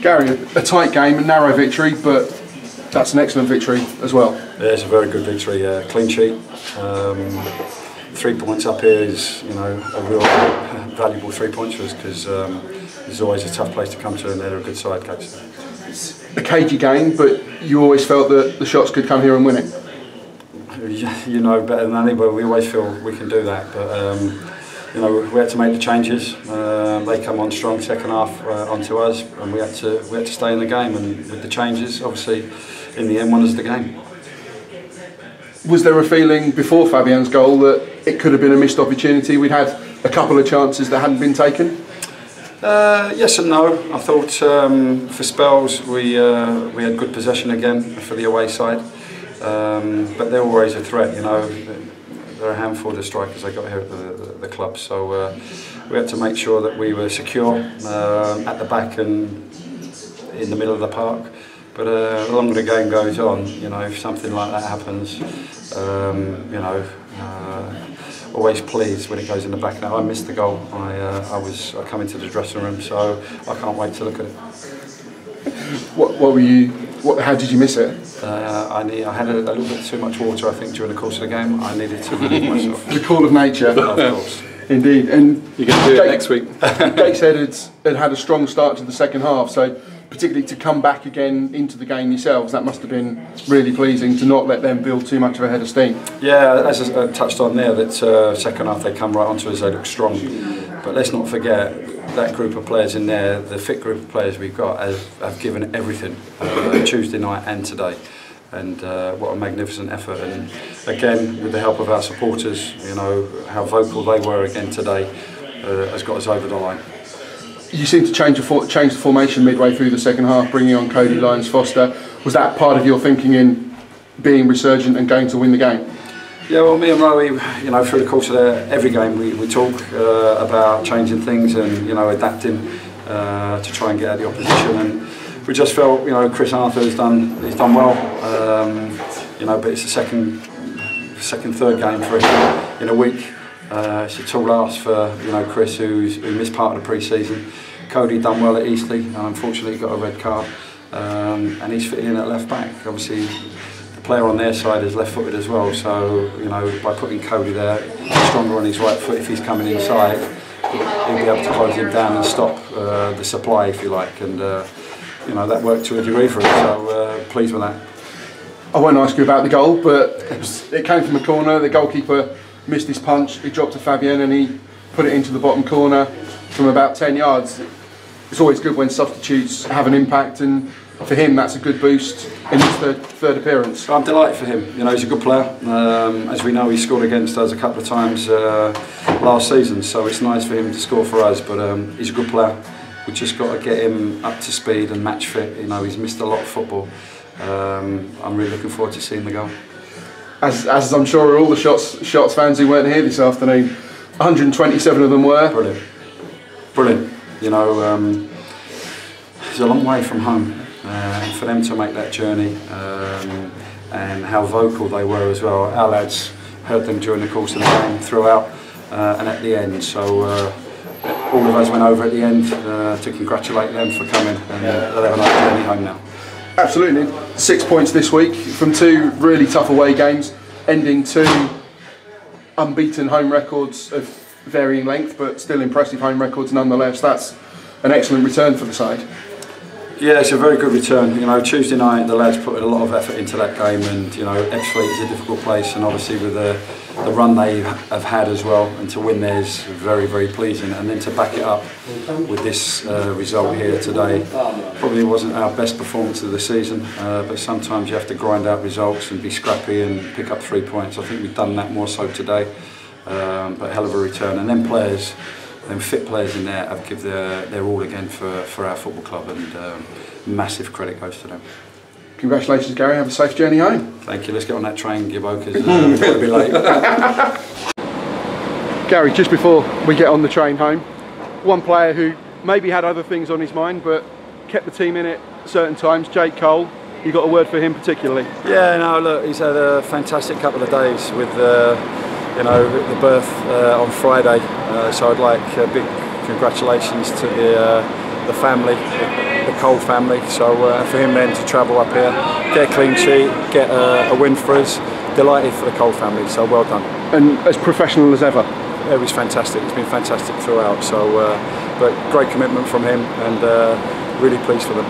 Gary, a tight game, a narrow victory, but that's an excellent victory as well. Yeah, it's a very good victory. Clean sheet. 3 points up here is, a real valuable 3 points for us because it's always a tough place to come to, and they're a good side, Gateshead. It's a cagey game, but you always felt that the shots could come here and win it. You know better than anybody. We always feel we can do that, but we had to make the changes. They come on strong second half onto us, and we had to stay in the game. And with the changes, obviously, in the end, won us the game. Was there a feeling before Fabian's goal that it could have been a missed opportunity? We'd had a couple of chances that hadn't been taken. Yes and no. I thought for spells we had good possession again for the away side, but they're always a threat. They're a handful of the strikers they got here at the club, so we had to make sure that we were secure at the back and in the middle of the park. But the longer the game goes on, if something like that happens, always pleased when it goes in the back. Now I missed the goal. I come into the dressing room, so I can't wait to look at it. How did you miss it? I had a little bit too much water, I think, during the course of the game. I needed to relieve myself. The call of nature. Of course. Indeed. And you're going to do it next week. Gateshead had a strong start to the second half, so particularly to come back again into the game yourselves, that must have been really pleasing to not let them build too much of a head of steam. Yeah, as I touched on there, that second half they come right onto us, they look strong. But let's not forget that group of players in there, the fit group of players we've got, have given everything Tuesday night and today. And what a magnificent effort. And again, with the help of our supporters, how vocal they were again today has got us over the line. You seem to change the formation midway through the second half, bringing on Cody Lyons-Foster. Was that part of your thinking in being resurgent and going to win the game? Yeah, well, me and Rowie, through the course of every game, we talk about changing things and adapting to try and get at the opposition. And we just felt, Chris Arthur he's done well. But it's the second, third game for him in a week. It's a tall ask for Chris, who missed part of the pre-season. Cody done well at Eastleigh, unfortunately got a red card, and he's fitting in at left back. Obviously, the player on their side is left-footed as well, so by putting Cody there, stronger on his right foot if he's coming inside, he'll be able to close him down and stop the supply, if you like, and that worked to a degree for us. So pleased with that. I won't ask you about the goal, but it came from a corner. The goalkeeper missed his punch, he dropped to Fabian and he put it into the bottom corner from about 10 yards. It's always good when substitutes have an impact, and for him that's a good boost in his third appearance. I'm delighted for him. He's a good player. As we know, he scored against us a couple of times last season, so it's nice for him to score for us, but he's a good player. We've just got to get him up to speed and match fit. He's missed a lot of football. I'm really looking forward to seeing the goal. As I'm sure all the Shots fans who weren't here this afternoon, 127 of them were. Brilliant. It's a long way from home, and for them to make that journey, and how vocal they were as well. Our lads heard them during the course of the game, throughout, and at the end. So all of us went over at the end to congratulate them for coming, and they'll have a nice journey home now. Absolutely. 6 points this week from 2 really tough away games, ending 2 unbeaten home records of varying length, but still impressive home records nonetheless. That's an excellent return for the side. Yeah, it's a very good return. Tuesday night the lads put a lot of effort into that game, and Epsfleet is a difficult place, and obviously with the run they have had as well, and to win there is very, very pleasing. And then to back it up with this result here today, probably wasn't our best performance of the season, but sometimes you have to grind out results and be scrappy and pick up 3 points. I think we've done that more so today, but hell of a return. And then players, them fit players in there have given their all again for our football club, and massive credit goes to them. Congratulations, Gary. Have a safe journey home. Thank you. Let's get on that train, Gibbo, because we're going to be late. Gary, just before we get on the train home, one player who maybe had other things on his mind but kept the team in it at certain times, Jake Cole. You got a word for him particularly? Yeah, no, look, he's had a fantastic couple of days with the birth on Friday. So I'd like big congratulations to the family. the Cole family. So for him then to travel up here, get a clean sheet, get a win for us, delighted for the Cole family. So well done. And as professional as ever. It was fantastic. It's been fantastic throughout. So, but great commitment from him, and really pleased for them.